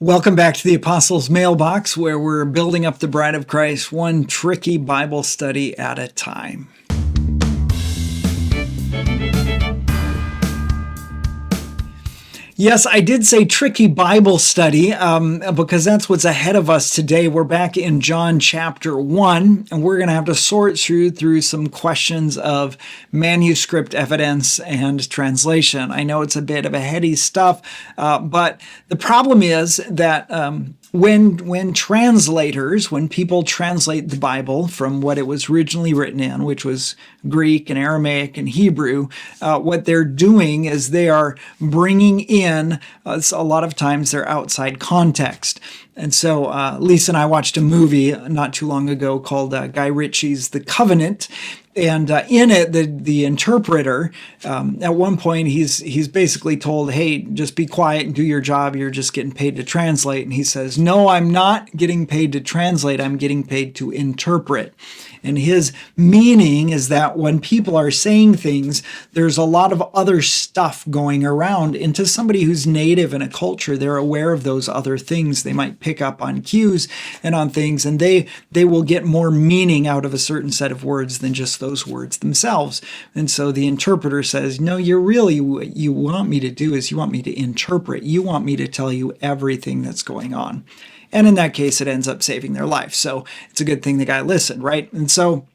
Welcome back to the Apostles' Mailbox, where we're building up the bride of Christ one tricky Bible study at a time. Yes, I did say tricky Bible study because that's what's ahead of us today. We're back in John chapter 1, and we're going to have to sort through some questions of manuscript evidence and translation. I know it's a bit of a heady stuff, but the problem is that when translators, when people translate the Bible from what it was originally written in, which was Greek and Aramaic and Hebrew, what they're doing is they are bringing in, a lot of times they're outside context. And so Lisa and I watched a movie not too long ago called Guy Ritchie's The Covenant. And in it, the interpreter, at one point, he's basically told, hey, just be quiet and do your job. You're just getting paid to translate. And he says, no, I'm not getting paid to translate. I'm getting paid to interpret. And his meaning is that when people are saying things, there's a lot of other stuff going around. And to somebody who's native in a culture, they're aware of those other things. They might pick up on cues and on things, and they will get more meaning out of a certain set of words than just those words themselves. And so the interpreter says, no, what you want me to do is you want me to interpret. You want me to tell you everything that's going on. And in that case, it ends up saving their life. So it's a good thing the guy listened, right? And so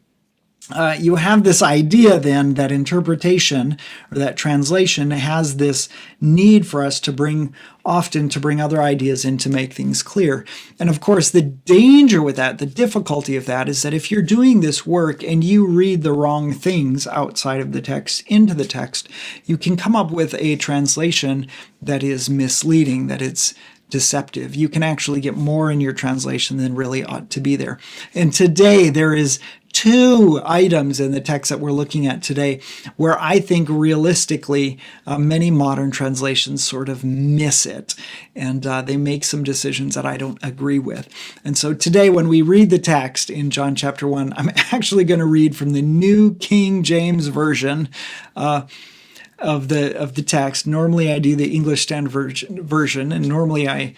you have this idea then that interpretation or that translation has this need for us to bring other ideas in to make things clear. And of course, the danger with that, the difficulty of that is that if you're doing this work and you read the wrong things outside of the text into the text, you can come up with a translation that is misleading, that it's deceptive. You can actually get more in your translation than really ought to be there. And today there is two items in the text that we're looking at today where I think realistically many modern translations sort of miss it, and they make some decisions that I don't agree with. And so today when we read the text in John chapter 1, I'm actually going to read from the New King James Version of the text. Normally I do the English Standard Version, and normally I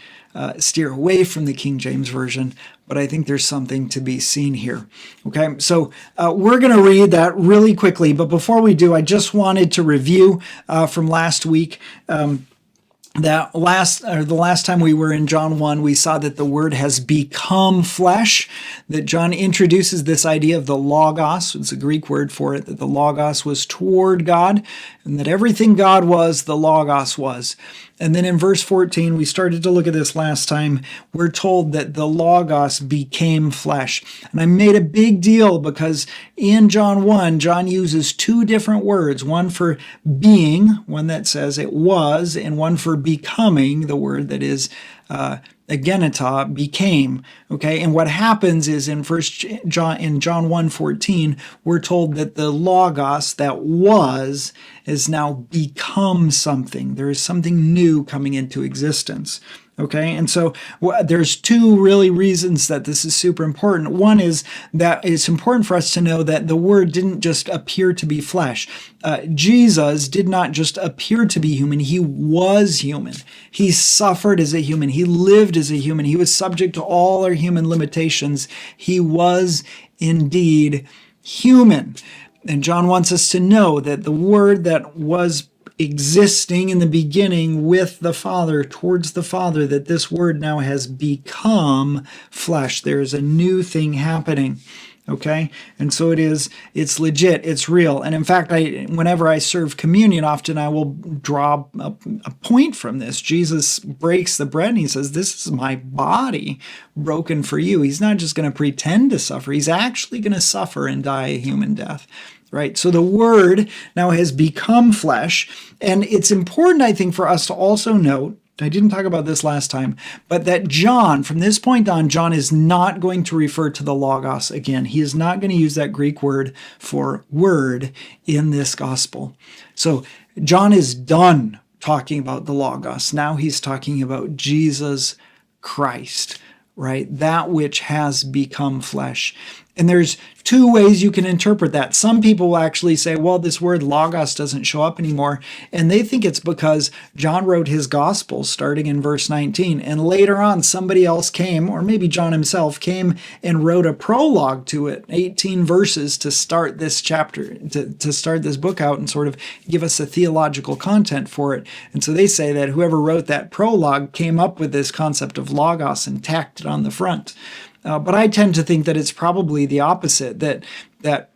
steer away from the King James Version, but I think there's something to be seen here. Okay, so we're going to read that really quickly, but before we do, I just wanted to review from last week. The last time we were in John 1, we saw that the Word has become flesh, that John introduces this idea of the Logos. It's a Greek word for it, that the Logos was toward God, and that everything God was, the Logos was. And then in verse 14, we started to look at this last time, we're told that the Logos became flesh. And I made a big deal because in John 1, John uses two different words, one for being, one that says it was, and one for becoming, the word that is agenita, became. Okay, and what happens is in John 1:14, we're told that the Logos that was has now become something. There is something new coming into existence. Okay, and so there's two really reasons that this is super important. One is that it's important for us to know that the Word didn't just appear to be flesh. Jesus did not just appear to be human, he was human. He suffered as a human, he lived as a human, he was subject to all our human limitations. He was indeed human. And John wants us to know that the Word that was existing in the beginning with the Father, towards the Father, that this Word now has become flesh. There's a new thing happening. Okay? And so it's legit, it's real. And in fact, whenever I serve communion, often I will draw a point from this. Jesus breaks the bread and he says, this is my body broken for you. He's not just going to pretend to suffer. He's actually going to suffer and die a human death. Right? So the Word now has become flesh. And it's important, I think, for us to also note, I didn't talk about this last time, but that John, from this point on, John is not going to refer to the Logos again. He is not going to use that Greek word for word in this gospel. So John is done talking about the Logos. Now he's talking about Jesus Christ, right? That which has become flesh. And there's two ways you can interpret that. Some people will actually say, well, this word logos doesn't show up anymore. And they think it's because John wrote his gospel starting in verse 19. And later on, somebody else came, or maybe John himself came and wrote a prologue to it, 18 verses to start this chapter, to start this book out and sort of give us a theological content for it. And so they say that whoever wrote that prologue came up with this concept of logos and tacked it on the front. But I tend to think that it's probably the opposite, that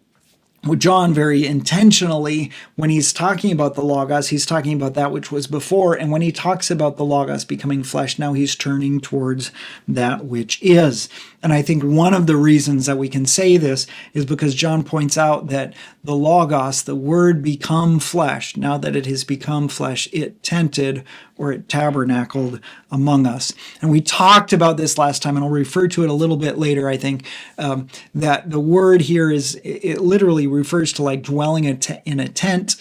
John very intentionally, when he's talking about the Logos, he's talking about that which was before. And when he talks about the Logos becoming flesh, now he's turning towards that which is. And I think one of the reasons that we can say this is because John points out that the Logos, the Word become flesh, now that it has become flesh, it tented or it tabernacled among us. And we talked about this last time, and I'll refer to it a little bit later, I think, that the word here it literally refers to like dwelling in a tent,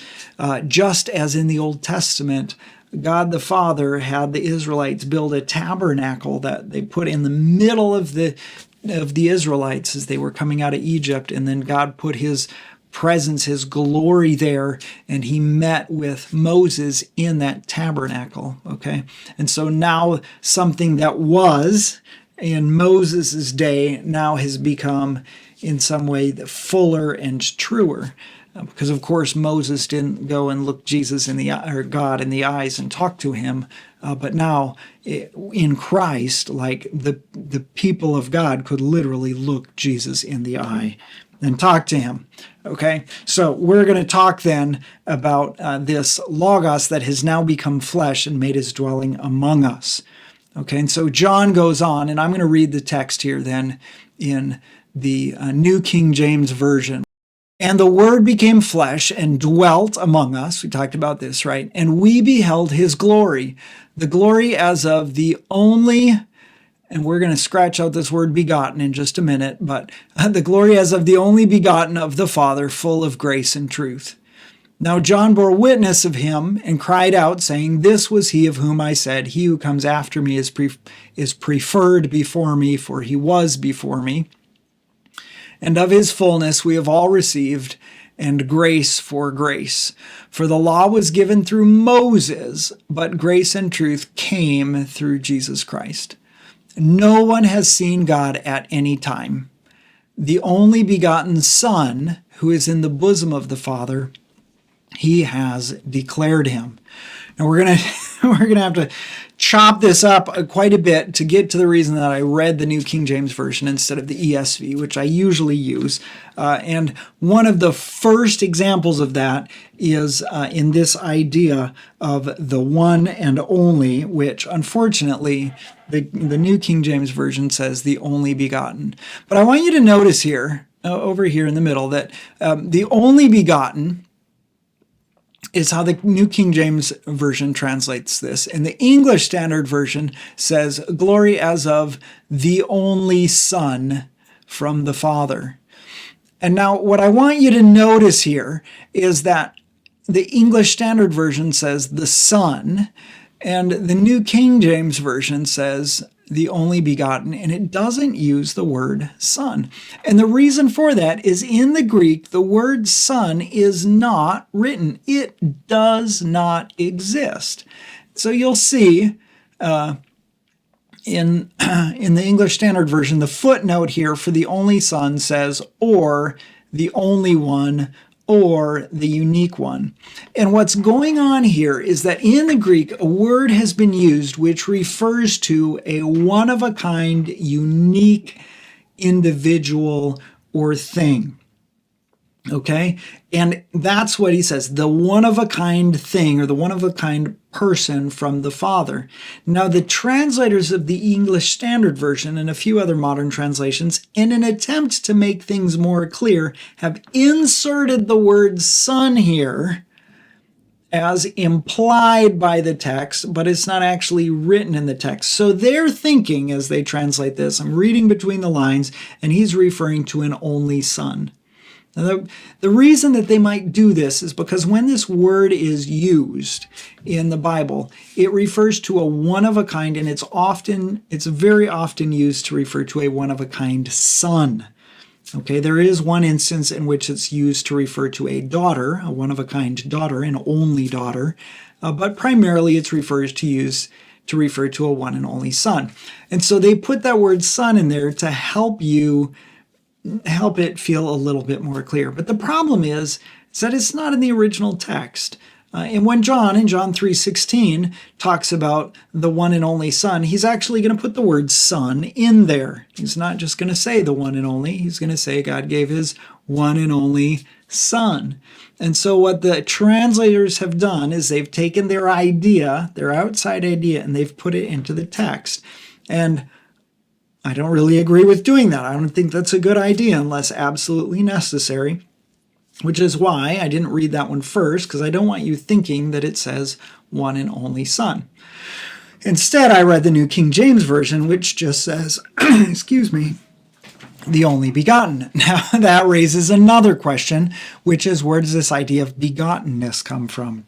just as in the Old Testament, God the Father had the Israelites build a tabernacle that they put in the middle of the Israelites as they were coming out of Egypt, and then God put his presence, his glory there, and he met with Moses in that tabernacle, okay? And so now something that was in Moses' day now has become in some way fuller and truer. Because of course Moses didn't go and look Jesus or God in the eyes and talk to him, but now in Christ, like the people of God could literally look Jesus in the eye and talk to him. Okay, so we're going to talk then about this Logos that has now become flesh and made his dwelling among us. Okay, and so John goes on, and I'm going to read the text here then in the New King James Version. And the Word became flesh and dwelt among us. We talked about this, right? And we beheld his glory, the glory as of the only, and we're going to scratch out this word begotten in just a minute, but the glory as of the only begotten of the Father, full of grace and truth. Now John bore witness of him and cried out, saying, this was he of whom I said, he who comes after me is preferred before me, for he was before me. And of his fullness we have all received, and grace for grace. For the law was given through Moses, but grace and truth came through Jesus Christ. No one has seen God at any time. The only begotten Son, who is in the bosom of the Father, he has declared him. Now we're gonna have to chop this up quite a bit to get to the reason that I read the New King James Version instead of the ESV, which I usually use. And one of the first examples of that is in this idea of the one and only, which unfortunately the New King James Version says the only begotten. But I want you to notice here, over here in the middle, that the only begotten is how the New King James Version translates this. And the English Standard Version says, glory as of the only Son from the Father. And now what I want you to notice here is that the English Standard Version says the Son, and the New King James Version says the only begotten, and it doesn't use the word son. And the reason for that is in the Greek, the word son is not written. It does not exist. So you'll see in the English Standard Version, the footnote here for the only son says, or the only one, or the unique one. And what's going on here is that in the Greek, a word has been used which refers to a one-of-a-kind, unique individual or thing. Okay? And that's what he says, the one-of-a-kind thing or the one-of-a-kind person from the Father. Now, the translators of the English Standard Version and a few other modern translations, in an attempt to make things more clear, have inserted the word son here as implied by the text, but it's not actually written in the text. So they're thinking as they translate this, I'm reading between the lines, and he's referring to an only son. Now, the reason that they might do this is because when this word is used in the Bible, it refers to a one-of-a-kind, and it's very often used to refer to a one-of-a-kind son. Okay, there is one instance in which it's used to refer to a daughter, a one-of-a-kind daughter, an only daughter, but primarily it's refers to refer to a one and only son. And so they put that word son in there to help it feel a little bit more clear. But the problem is that it's not in the original text. And when John, in John 3:16, talks about the one and only Son, he's actually going to put the word Son in there. He's not just going to say the one and only. He's going to say God gave his one and only Son. And so what the translators have done is they've taken their idea, their outside idea, and they've put it into the text. And I don't really agree with doing that. I don't think that's a good idea unless absolutely necessary. Which is why I didn't read that one first, because I don't want you thinking that it says one and only Son. Instead, I read the New King James Version, which just says, excuse me, the only begotten. Now, that raises another question, which is, where does this idea of begottenness come from?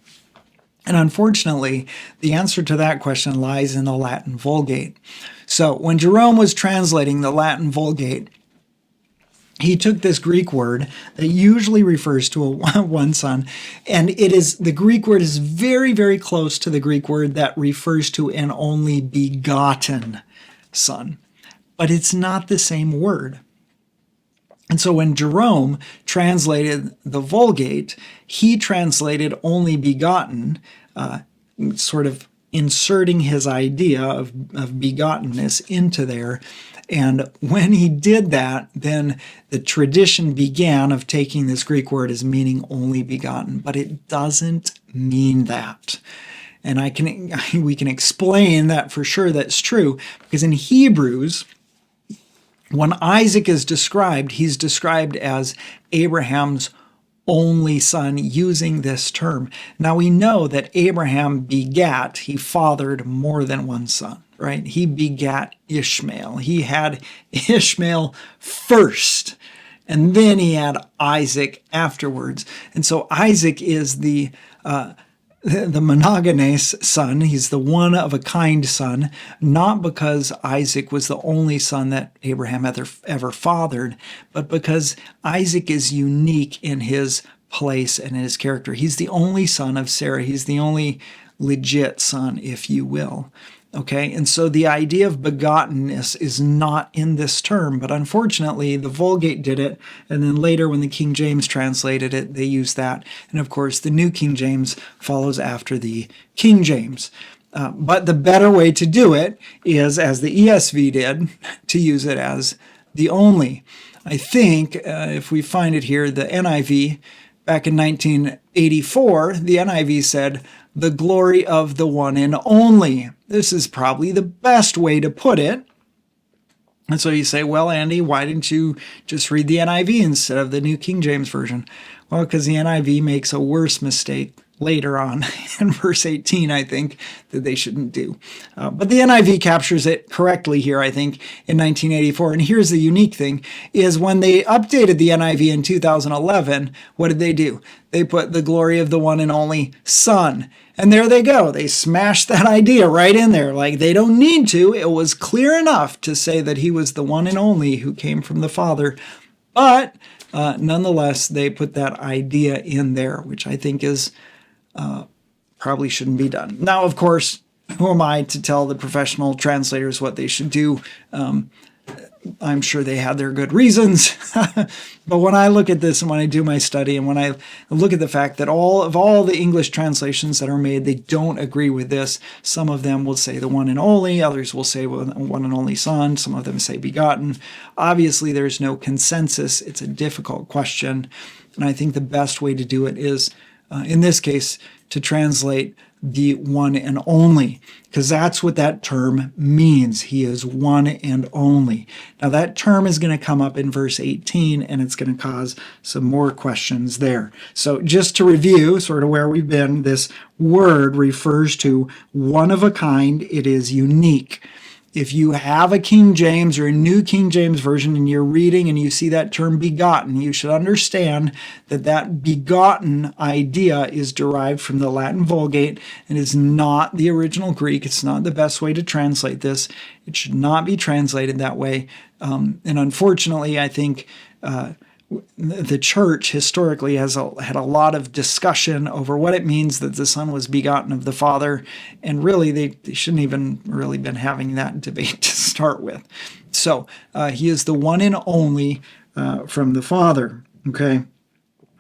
And unfortunately, the answer to that question lies in the Latin Vulgate. So when Jerome was translating the Latin Vulgate, he took this Greek word that usually refers to a one son, and the Greek word is very, very close to the Greek word that refers to an only begotten son. But it's not the same word. And so when Jerome translated the Vulgate, he translated only begotten, sort of inserting his idea of begottenness into there. And when he did that, then the tradition began of taking this Greek word as meaning only begotten, but it doesn't mean that. And we can explain that for sure that's true, because in Hebrews, when Isaac is described, he's described as Abraham's only son, using this term. Now we know that Abraham begat, he fathered more than one son. Right? He begat Ishmael. He had Ishmael first, and then he had Isaac afterwards. And so Isaac is the monogenes son. He's the one-of-a-kind son, not because Isaac was the only son that Abraham ever fathered, but because Isaac is unique in his place and in his character. He's the only son of Sarah. He's the only legit son, if you will. Okay, and so the idea of begottenness is not in this term, but unfortunately the Vulgate did it, and then later when the King James translated it, they used that. And of course, the New King James follows after the King James. But the better way to do it is, as the ESV did, to use it as the only. I think, if we find it here, the NIV, back in 1984, the NIV said, the glory of the one and only. This is probably the best way to put it. And so you say, well, Andy, why didn't you just read the NIV instead of the New King James Version? Well, because the NIV makes a worse mistake later on in verse 18, I think, that they shouldn't do. But the NIV captures it correctly here, I think, in 1984. And here's the unique thing, is when they updated the NIV in 2011, what did they do? They put the glory of the one and only Son. And there they go. They smashed that idea right in there. Like, they don't need to. It was clear enough to say that he was the one and only who came from the Father. But nonetheless, they put that idea in there, which I think is probably shouldn't be done. Now, of course, who am I to tell the professional translators what they should do? I'm sure they had their good reasons. But when I look at this and when I do my study and when I look at the fact that all the English translations that are made, they don't agree with this. Some of them will say the one and only, others will say one and only Son, some of them say begotten. Obviously, there's no consensus. It's a difficult question. And I think the best way to do it is, in this case, to translate the one and only, because that's what that term means. He is one and only. Now that term is going to come up in verse 18, and it's going to cause some more questions there. So just to review sort of where we've been, this word refers to one of a kind. It is unique. if you have a King James or a New King James Version and you're reading and you see that term begotten, you should understand that that begotten idea is derived from the Latin Vulgate and is not the original Greek. It's not the best way to translate this. It should not be translated that way. And unfortunately, I think the church historically has had a lot of discussion over what it means that the Son was begotten of the Father, and really they shouldn't even really been having that debate to start with. So he is the one and only from the Father. Okay.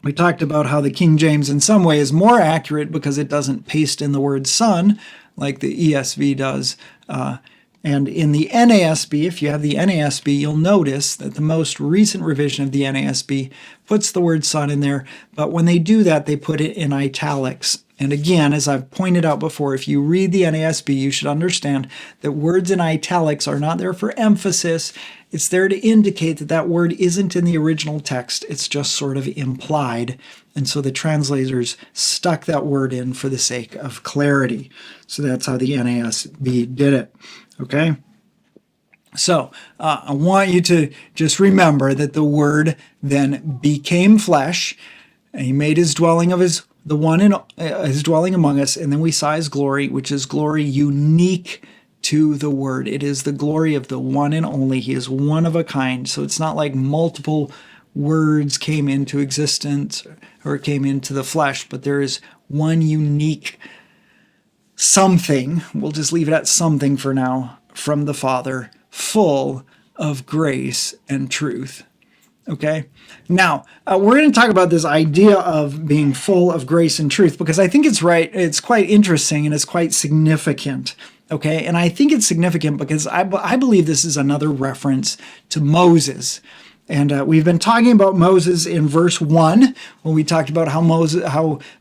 We talked about how the King James in some way is more accurate because it doesn't paste in the word Son like the ESV does. And in the NASB, if you have the NASB, you'll notice that the most recent revision of the NASB puts the word Son in there, but when they do that, they put it in italics. And again, as I've pointed out before, if you read the NASB, you should understand that words in italics are not there for emphasis. It's there to indicate that that word isn't in the original text. It's just sort of implied. And so the translators stuck that word in for the sake of clarity. So that's how the NASB did it. Okay? So I want you to just remember that the Word then became flesh, and he made his dwelling of his dwelling among us, and then we saw his glory, which is glory unique to the Word. It is the glory of the one and only. He is one of a kind. So it's not like multiple words came into existence or came into the flesh, but there is one unique something, we'll just leave it at something for now, from the Father, full of grace and truth. Okay? Now, we're going to talk about this idea of being full of grace and truth because I think it's quite interesting and it's quite significant. Okay? And I think it's significant because I believe this is another reference to Moses. And we've been talking about Moses in verse 1 when we talked about how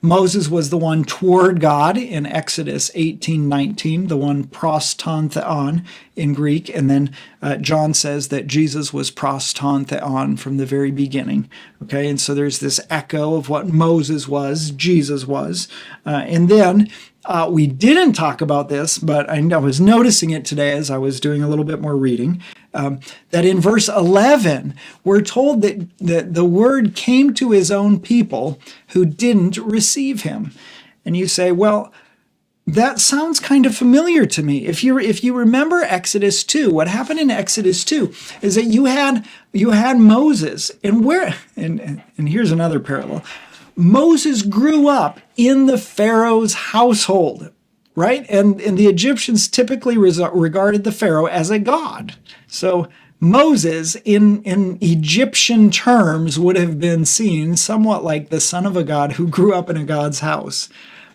Moses was the one toward God in Exodus 18:19, the one pros ton theon in Greek. And then John says that Jesus was pros ton theon from the very beginning. Okay, and so there's this echo of what Moses was, Jesus was. And then we didn't talk about this, but I was noticing it today as I was doing a little bit more reading, that in verse 11, we're told that the word came to his own people who didn't receive him. And you say, well, that sounds kind of familiar to me. If you remember Exodus 2, what happened in Exodus 2 is that you had Moses, and here's another parallel. Moses grew up in the Pharaoh's household, right? And the Egyptians typically regarded the Pharaoh as a god. So Moses, in Egyptian terms, would have been seen somewhat like the son of a god who grew up in a god's house.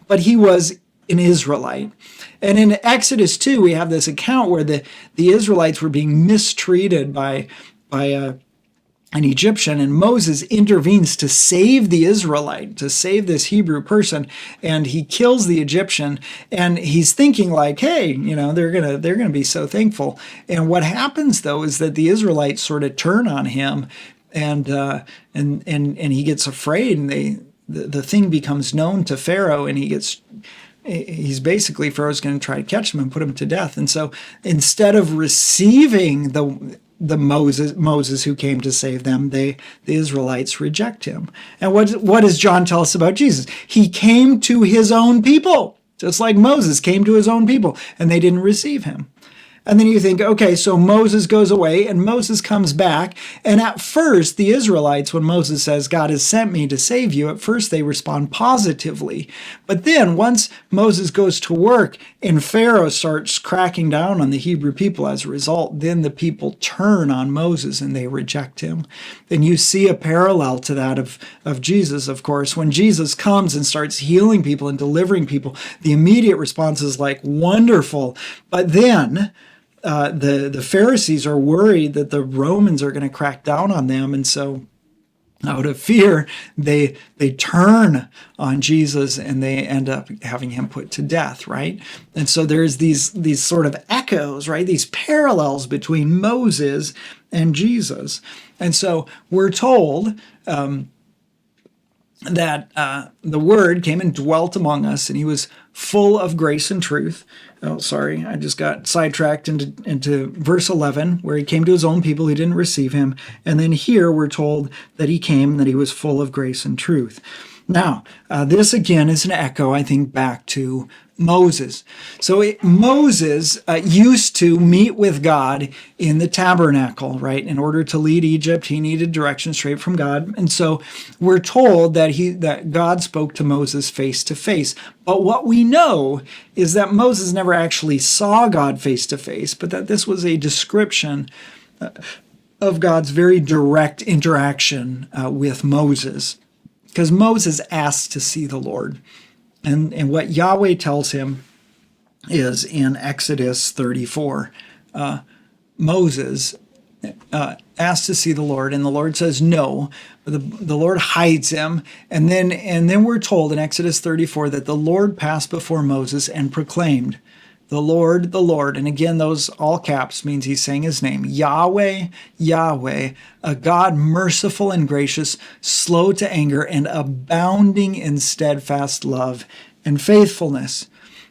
But he was an Israelite. And in Exodus 2, we have this account where the Israelites were being mistreated by an Egyptian, and Moses intervenes to save the Israelite, to save this Hebrew person, and he kills the Egyptian, and he's thinking like, hey, they're gonna be so thankful. And what happens though is that the Israelites sort of turn on him, and he gets afraid, and the thing becomes known to Pharaoh, and he's basically, Pharaoh's going to try to catch him and put him to death. And so instead of receiving the Moses who came to save them, the Israelites reject him. And what does John tell us about Jesus? He came to his own people, just like Moses came to his own people, and they didn't receive him. And then you think, okay, so Moses goes away and Moses comes back. And at first, the Israelites, when Moses says, God has sent me to save you, at first they respond positively. But then once Moses goes to work and Pharaoh starts cracking down on the Hebrew people as a result, then the people turn on Moses and they reject him. And you see a parallel to that of Jesus, of course. When Jesus comes and starts healing people and delivering people, the immediate response is like, wonderful. But then the Pharisees are worried that the Romans are going to crack down on them, and so out of fear, they turn on Jesus and they end up having him put to death, right? And so there's these sort of echoes, right? These parallels between Moses and Jesus. And so we're told that the Word came and dwelt among us, and he was full of grace and truth. Oh, sorry, I just got sidetracked into verse 11, where he came to his own people who didn't receive him. And then here we're told that he came and that he was full of grace and truth. Now, this again is an echo, I think, back to Moses. So Moses used to meet with God in the tabernacle, right? In order to lead Egypt, he needed direction straight from God. And so we're told that God spoke to Moses face to face. But what we know is that Moses never actually saw God face to face, but that this was a description of God's very direct interaction with Moses. Because Moses asked to see the Lord. And what Yahweh tells him is in Exodus 34. Moses asked to see the Lord, and the Lord says no. The Lord hides him. And then we're told in Exodus 34 that the Lord passed before Moses and proclaimed, the Lord, the Lord. And again, those all caps means he's saying his name. Yahweh, Yahweh, a God merciful and gracious, slow to anger, and abounding in steadfast love and faithfulness.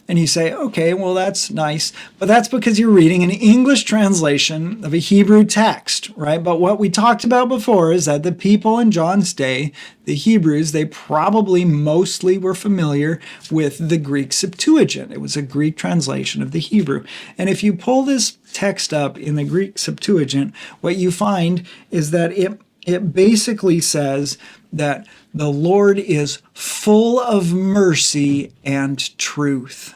And you say, okay, well, that's nice. But that's because you're reading an English translation of a Hebrew text, right? But what we talked about before is that the people in John's day, the Hebrews, they probably mostly were familiar with the Greek Septuagint. It was a Greek translation of the Hebrew. And if you pull this text up in the Greek Septuagint, what you find is that it basically says that the Lord is full of mercy and truth.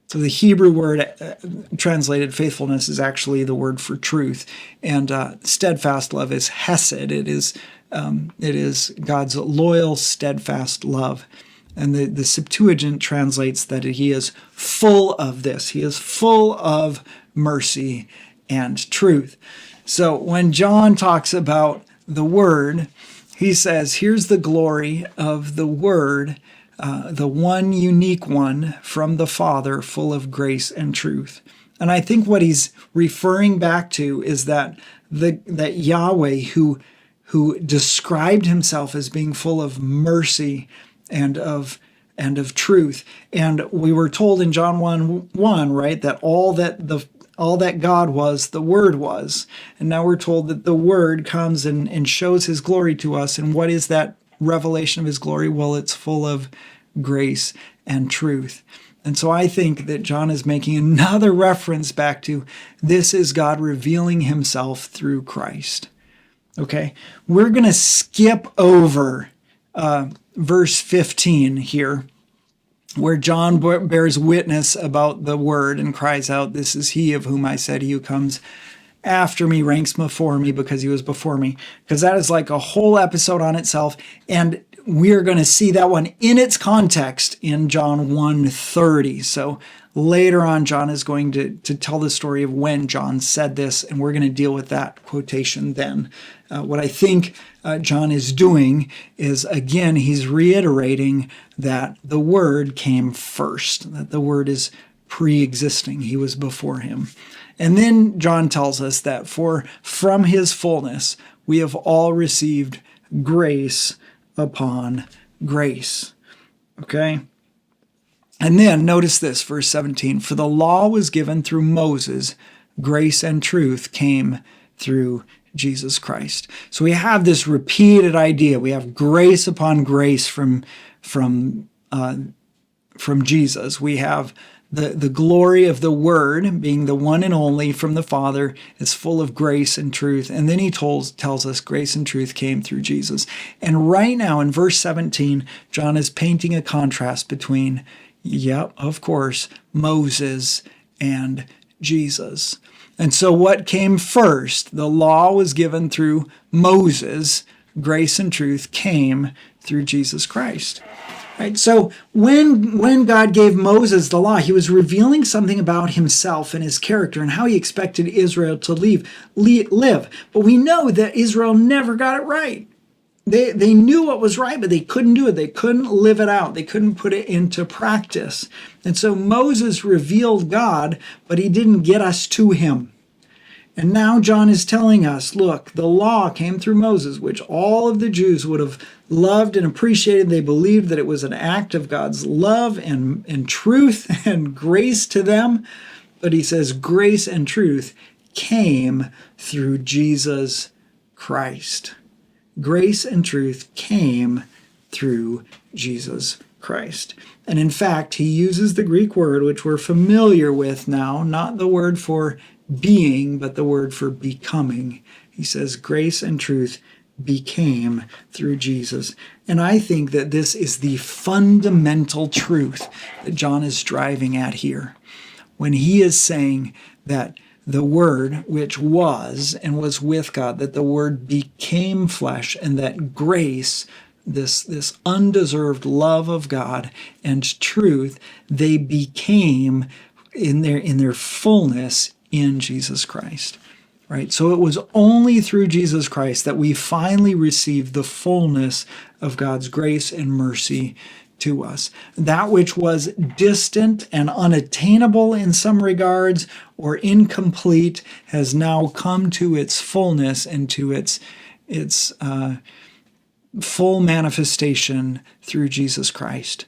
So the Hebrew word translated faithfulness is actually the word for truth, and steadfast love is hesed. It is God's loyal, steadfast love. And the Septuagint translates that he is full of this. He is full of mercy and truth. So when John talks about the Word, he says, here's the glory of the Word, the one unique one from the Father, full of grace and truth. And I think what he's referring back to is that that Yahweh, who described himself as being full of mercy and of truth. And we were told in John 1:1, right, that all that God was, the Word was. And now we're told that the Word comes and shows his glory to us. And what is that revelation of his glory? Well, it's full of grace and truth. And so I think that John is making another reference back to this is God revealing himself through Christ. Okay, we're going to skip over verse 15 here, where John bears witness about the Word and cries out, this is he of whom I said, he who comes after me ranks before me because he was before me. Because that is like a whole episode on itself. And we're going to see that one in its context in John 1:30. So later on, John is going to tell the story of when John said this, and we're going to deal with that quotation then. What I think John is doing is, again, he's reiterating that the Word came first, that the Word is pre-existing. He was before him. And then John tells us that from his fullness, we have all received grace upon grace. Okay? And then notice this, verse 17, for the law was given through Moses, grace and truth came through Jesus Christ. So we have this repeated idea. We have grace upon grace from Jesus. We have the glory of the Word being the one and only from the Father. It's full of grace and truth. And then he tells us grace and truth came through Jesus. And right now in verse 17, John is painting a contrast between, of course, Moses and Jesus. And so what came first? The law was given through Moses. Grace and truth came through Jesus Christ. Right? So when God gave Moses the law, he was revealing something about himself and his character and how he expected Israel to live. But we know that Israel never got it right. They knew what was right, but they couldn't do it. They couldn't live it out. They couldn't put it into practice. And so Moses revealed God, but he didn't get us to him. And now John is telling us, look, the law came through Moses, which all of the Jews would have loved and appreciated. They believed that it was an act of God's love and truth and grace to them. But he says grace and truth came through Jesus Christ. Grace and truth came through Jesus Christ. And in fact, he uses the Greek word, which we're familiar with now, not the word for being, but the word for becoming. He says grace and truth became through Jesus. And I think that this is the fundamental truth that John is driving at here, when he is saying that the Word, which was and was with God, that the Word became flesh, and that grace, this undeserved love of God and truth, they became in their fullness in Jesus Christ. Right? So it was only through Jesus Christ that we finally received the fullness of God's grace and mercy to us. That which was distant and unattainable in some regards or incomplete has now come to its fullness and to its full manifestation through Jesus Christ.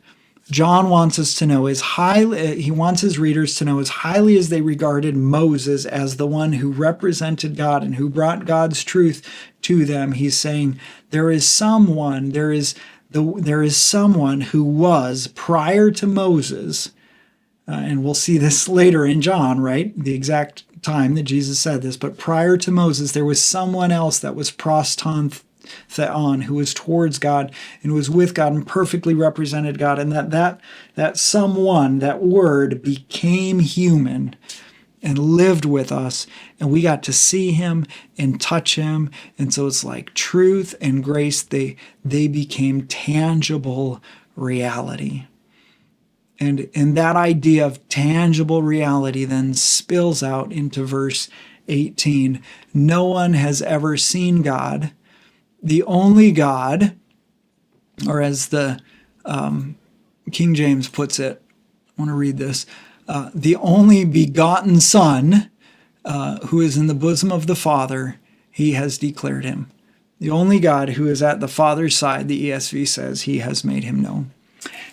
John wants us to know he wants his readers to know as highly as they regarded Moses as the one who represented God and who brought God's truth to them. He's saying there is someone who was prior to Moses, and we'll see this later in John, right? The exact time that Jesus said this, but prior to Moses, there was someone else that was proston theon, who was towards God and was with God and perfectly represented God, and that someone, that Word, became human and lived with us, and we got to see him and touch him. And so it's like truth and grace, they became tangible reality. And that idea of tangible reality then spills out into verse 18. No one has ever seen God. The only God, or as the King James puts it, I want to read this, the only begotten Son, who is in the bosom of the Father, he has declared him. The only God who is at the Father's side, the ESV says, he has made him known.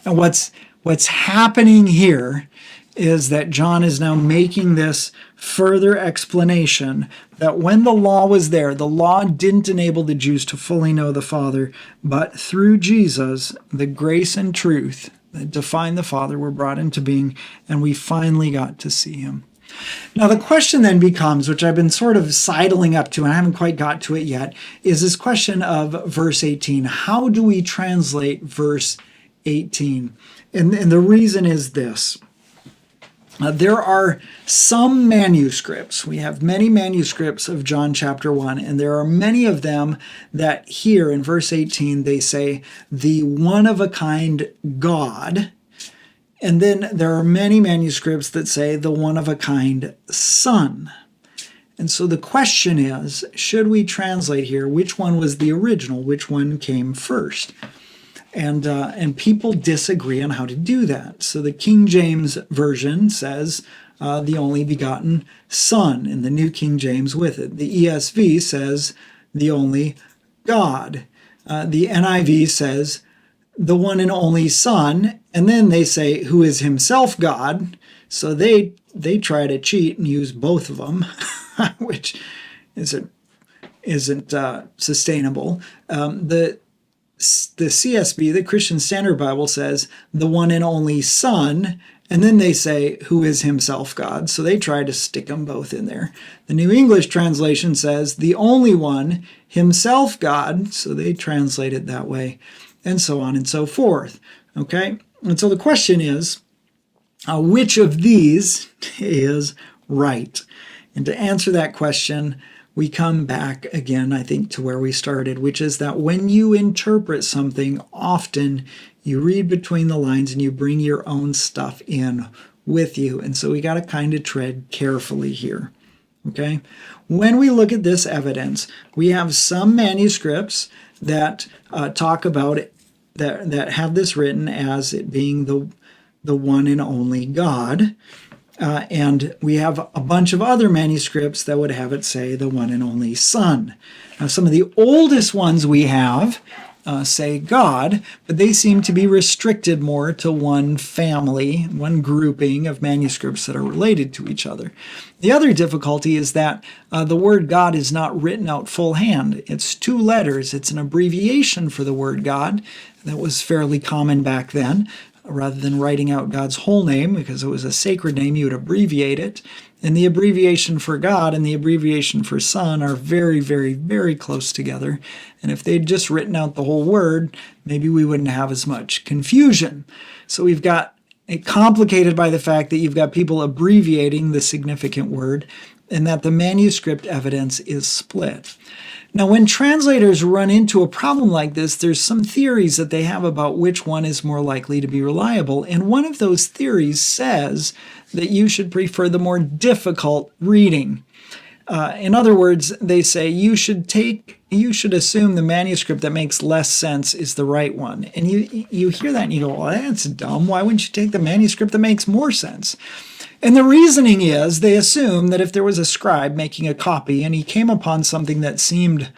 And what's happening here is that John is now making this further explanation that when the law was there, the law didn't enable the Jews to fully know the Father, but through Jesus, the grace and truth that define the Father were brought into being, and we finally got to see him. Now the question then becomes, which I've been sort of sidling up to and I haven't quite got to it yet, is this question of verse 18. How do we translate verse 18? And the reason is this. There are some manuscripts. We have many manuscripts of John chapter 1, and there are many of them that here in verse 18 they say, the one-of-a-kind God. And then there are many manuscripts that say the one-of-a-kind Son. And so the question is, should we translate here which one was the original, which one came first? And people disagree on how to do that. So the King James Version says the only begotten Son, and the New King James with it. The ESV says the only God. The NIV says the one and only Son, and then they say who is himself God. So they try to cheat and use both of them, which isn't sustainable. The CSB, the Christian Standard Bible, says the one and only Son, and then they say who is himself God. So they try to stick them both in there. The New English translation says the only one, himself God. So they translate it that way, and so on and so forth. Okay? And so the question is, which of these is right? And to answer that question, we come back again, I think, to where we started, which is that when you interpret something, often you read between the lines and you bring your own stuff in with you. And so we got to kind of tread carefully here. Okay? When we look at this evidence, we have some manuscripts that talk about it, that have this written as it being the one and only God. And we have a bunch of other manuscripts that would have it say the one and only Son. Now, some of the oldest ones we have say God, but they seem to be restricted more to one family, one grouping of manuscripts that are related to each other. The other difficulty is that the word God is not written out full hand. It's 2 letters. It's an abbreviation for the word God that was fairly common back then. Rather than writing out God's whole name, because it was a sacred name, you would abbreviate it. And the abbreviation for God and the abbreviation for Son are very, very, very close together. And if they'd just written out the whole word, maybe we wouldn't have as much confusion. So we've got it complicated by the fact that you've got people abbreviating the significant word and that the manuscript evidence is split. Now, when translators run into a problem like this, there's some theories that they have about which one is more likely to be reliable. And one of those theories says that you should prefer the more difficult reading. In other words, they say you should assume the manuscript that makes less sense is the right one. And you hear that and you go, well, that's dumb. Why wouldn't you take the manuscript that makes more sense? And the reasoning is they assume that if there was a scribe making a copy and he came upon something that seemed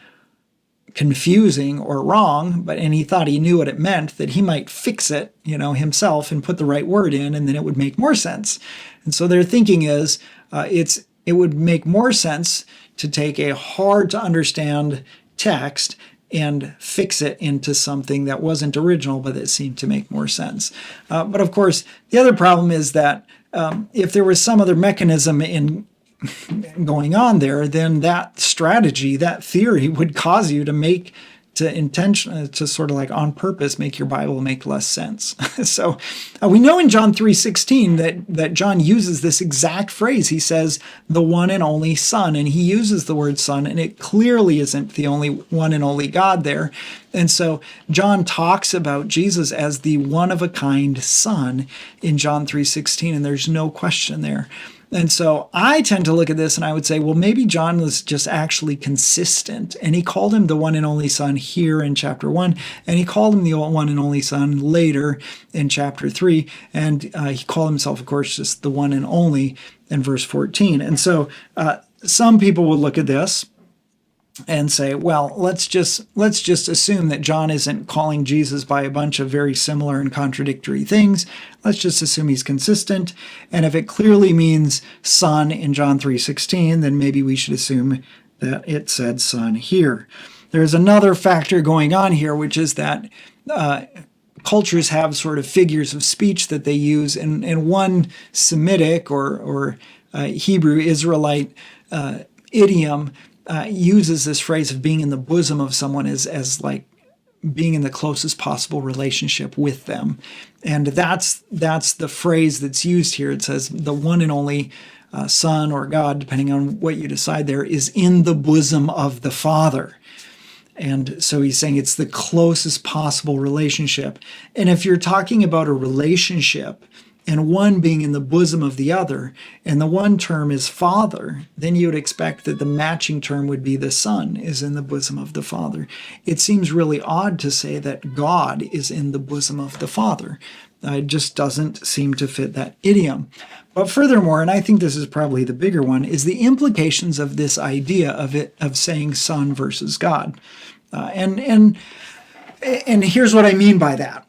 confusing or wrong, and he thought he knew what it meant, that he might fix it, himself and put the right word in, and then it would make more sense. And so their thinking is it would make more sense to take a hard to understand text and fix it into something that wasn't original, but that seemed to make more sense. But of course, the other problem is that if there was some other mechanism in going on there, then that strategy, that theory would cause you to sort of like on purpose make your Bible make less sense. So we know in John 3:16 that John uses this exact phrase. He says the one and only Son, and he uses the word Son, and it clearly isn't the only one and only God there. And so John talks about Jesus as the one-of-a-kind Son in John 3:16, and there's no question there. And so I tend to look at this and I would say, well, maybe John was just actually consistent. And he called him the one and only Son here in chapter 1. And he called him the one and only Son later in chapter 3. And he called himself, of course, just the one and only in verse 14. And so some people would look at this and say, well, let's just assume that John isn't calling Jesus by a bunch of very similar and contradictory things. Let's just assume he's consistent. And if it clearly means Son in John 3:16, then maybe we should assume that it said Son here. There's another factor going on here, which is that cultures have sort of figures of speech that they use. And one Semitic or Hebrew Israelite idiom uses this phrase of being in the bosom of someone as like being in the closest possible relationship with them. And that's the phrase that's used here. It says the one and only Son or God, depending on what you decide there, is in the bosom of the Father. And so he's saying it's the closest possible relationship. And if you're talking about a relationship and one being in the bosom of the other, and the one term is Father, then you would expect that the matching term would be the Son is in the bosom of the Father. It seems really odd to say that God is in the bosom of the Father. It just doesn't seem to fit that idiom. But furthermore, and I think this is probably the bigger one, is the implications of this idea of saying Son versus God. And here's what I mean by that.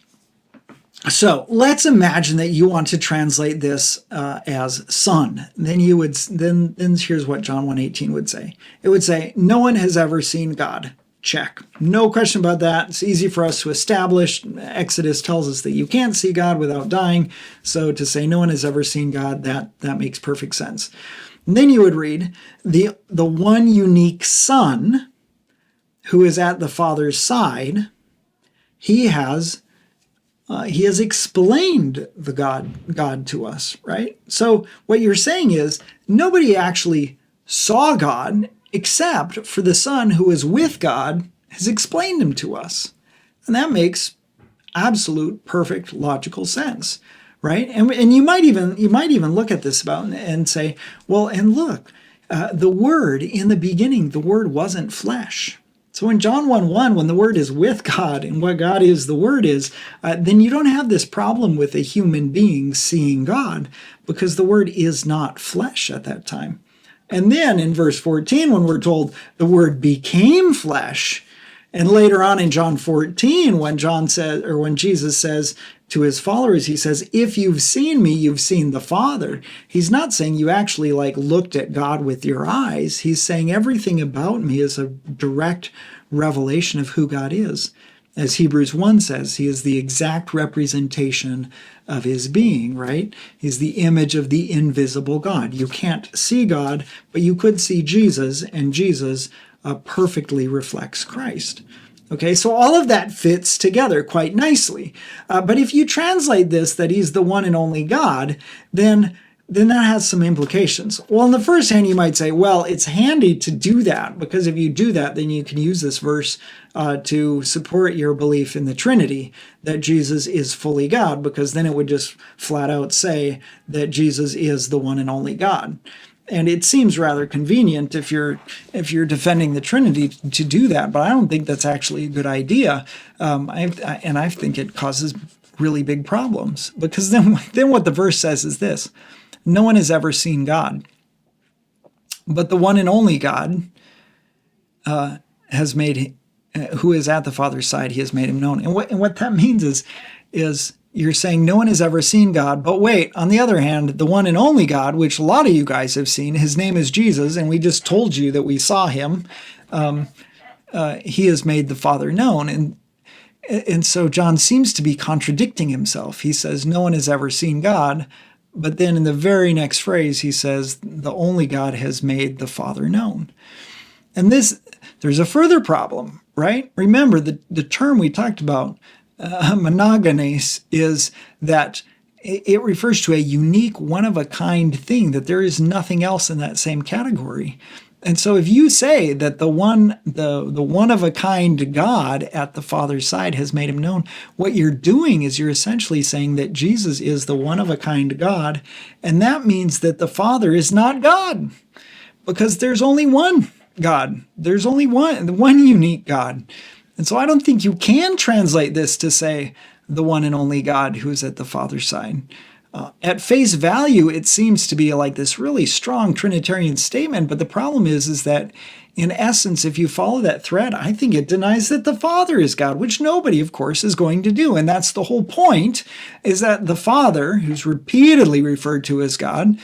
So let's imagine that you want to translate this as Son. Then here's what John 1:18 would say. It would say, no one has ever seen God. Check. No question about that. It's easy for us to establish. Exodus tells us that you can't see God without dying. So to say no one has ever seen God, that makes perfect sense. And then you would read, the one unique Son who is at the Father's side, he has explained the God to us, right? So what you're saying is nobody actually saw God except for the Son who is with God has explained him to us. And that makes absolute perfect logical sense, right? And you might even look at this and say, well, and look, the Word in the beginning, the Word wasn't flesh. So in John 1:1, when the Word is with God and what God is, the Word is, then you don't have this problem with a human being seeing God because the Word is not flesh at that time. And then in verse 14, when we're told the Word became flesh, and later on in John 14, when Jesus says to his followers, he says, if you've seen me, you've seen the Father. He's not saying you actually looked at God with your eyes. He's saying everything about me is a direct revelation of who God is. As Hebrews 1 says, he is the exact representation of his being, right? He's the image of the invisible God. You can't see God, but you could see Jesus, and Jesus perfectly reflects Christ. Okay, so all of that fits together quite nicely. But if you translate this, that he's the one and only God, then that has some implications. Well, on the first hand, you might say, well, it's handy to do that, because if you do that, then you can use this verse to support your belief in the Trinity, that Jesus is fully God, because then it would just flat out say that Jesus is the one and only God. And it seems rather convenient if you're defending the Trinity to do that, but I don't think that's actually a good idea. I think it causes really big problems, because then what the verse says is this: no one has ever seen God, but the one and only God has made, who is at the Father's side, he has made him known. And what that means is you're saying no one has ever seen God, but wait, on the other hand, the one and only God, which a lot of you guys have seen, his name is Jesus, and we just told you that we saw him, he has made the Father known. And so John seems to be contradicting himself. He says no one has ever seen God, but then in the very next phrase, he says the only God has made the Father known. And there's a further problem, right? Remember, the term we talked about, monogenes, is that it refers to a unique, one-of-a-kind thing, that there is nothing else in that same category. And so if you say that the one-of-a-kind God at the Father's side has made him known, what you're doing is you're essentially saying that Jesus is the one-of-a-kind God, and that means that the Father is not God, because there's only one God. There's only one unique God. And so I don't think you can translate this to say the one and only God who is at the Father's side. At face value, it seems to be like this really strong Trinitarian statement, but the problem is that in essence, if you follow that thread, I think it denies that the Father is God, which nobody, of course, is going to do. And that's the whole point, is that the Father, who's repeatedly referred to as God,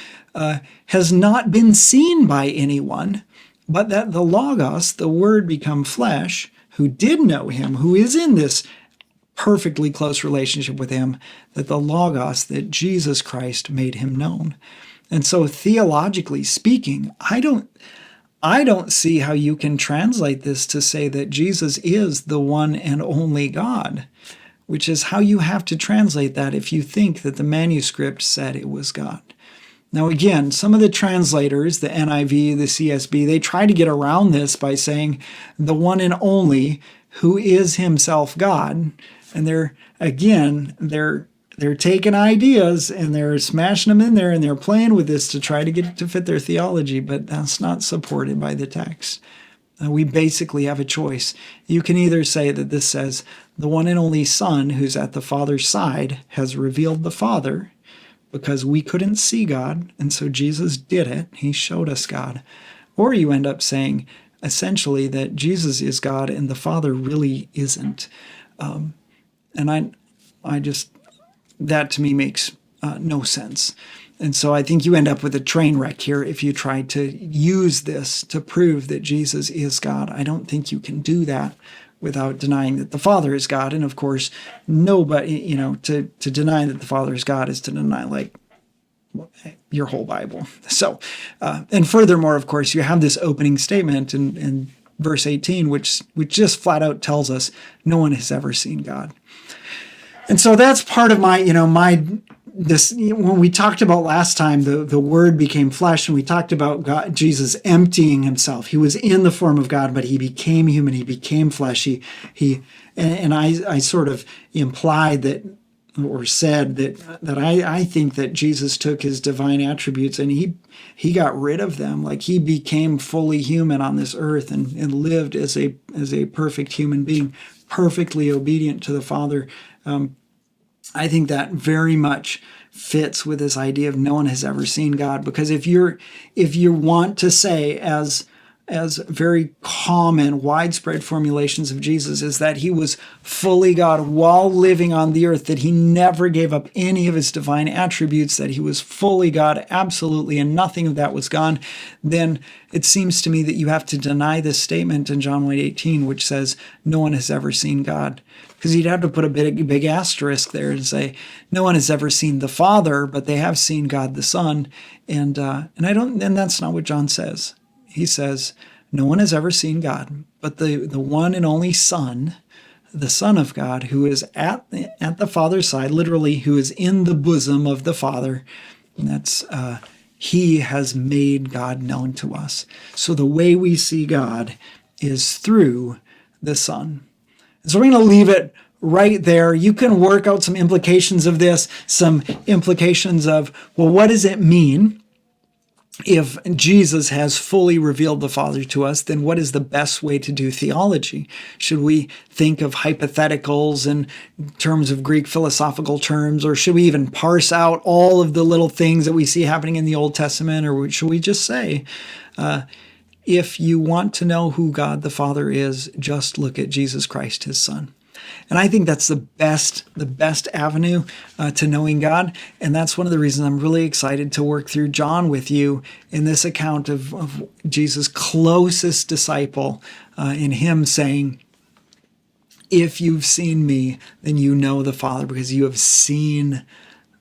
has not been seen by anyone, but that the Logos, the Word become flesh, who did know him, who is in this perfectly close relationship with him, that the Logos, that Jesus Christ, made him known. And so theologically speaking, I don't see how you can translate this to say that Jesus is the one and only God, which is how you have to translate that if you think that the manuscript said it was God. Now again, some of the translators, the NIV, the CSB, they try to get around this by saying the one and only who is himself God. And they're taking ideas and they're smashing them in there and they're playing with this to try to get it to fit their theology, but that's not supported by the text. We basically have a choice. You can either say that this says the one and only Son who's at the Father's side has revealed the Father, because we couldn't see God, and so Jesus did it. He showed us God. Or you end up saying, essentially, that Jesus is God and the Father really isn't. And that to me makes no sense. And so I think you end up with a train wreck here if you try to use this to prove that Jesus is God. I don't think you can do that without denying that the Father is God. And of course, nobody, to deny that the Father is God is to deny your whole Bible. So, and furthermore, of course, you have this opening statement in verse 18, which just flat out tells us no one has ever seen God. And so that's part of when we talked about last time, the Word became flesh, and we talked about God, Jesus emptying himself. He was in the form of God, but he became human. He became flesh. I sort of implied that or said that I think that Jesus took his divine attributes and he got rid of them. Like he became fully human on this earth and lived as a perfect human being, perfectly obedient to the Father. I think that very much fits with this idea of no one has ever seen God. Because if you want to say, as very common, widespread formulations of Jesus, is that he was fully God while living on the earth, that he never gave up any of his divine attributes, that he was fully God, absolutely, and nothing of that was gone, then it seems to me that you have to deny this statement in John 1:18, which says, no one has ever seen God. Because you'd have to put a big asterisk there and say, no one has ever seen the Father, but they have seen God the Son. And that's not what John says. He says, no one has ever seen God, but the one and only Son, the Son of God, who is at the Father's side, literally, who is in the bosom of the Father. And that's he has made God known to us. So the way we see God is through the Son. So we're going to leave it right there. You can work out some implications of this, some implications of, well, what does it mean if Jesus has fully revealed the Father to us? Then what is the best way to do theology? Should we think of hypotheticals in terms of Greek philosophical terms, or should we even parse out all of the little things that we see happening in the Old Testament, or should we just say, if you want to know who God the Father is, just look at Jesus Christ, his Son? And I think that's the best avenue to knowing God. And that's one of the reasons I'm really excited to work through John with you in this account of Jesus' closest disciple, in him saying, if you've seen me, then you know the Father, because you have seen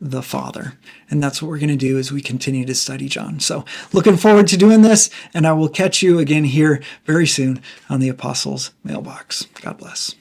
the Father. And that's what we're going to do as we continue to study John. So looking forward to doing this, and I will catch you again here very soon on the Apostles' Mailbox. God bless.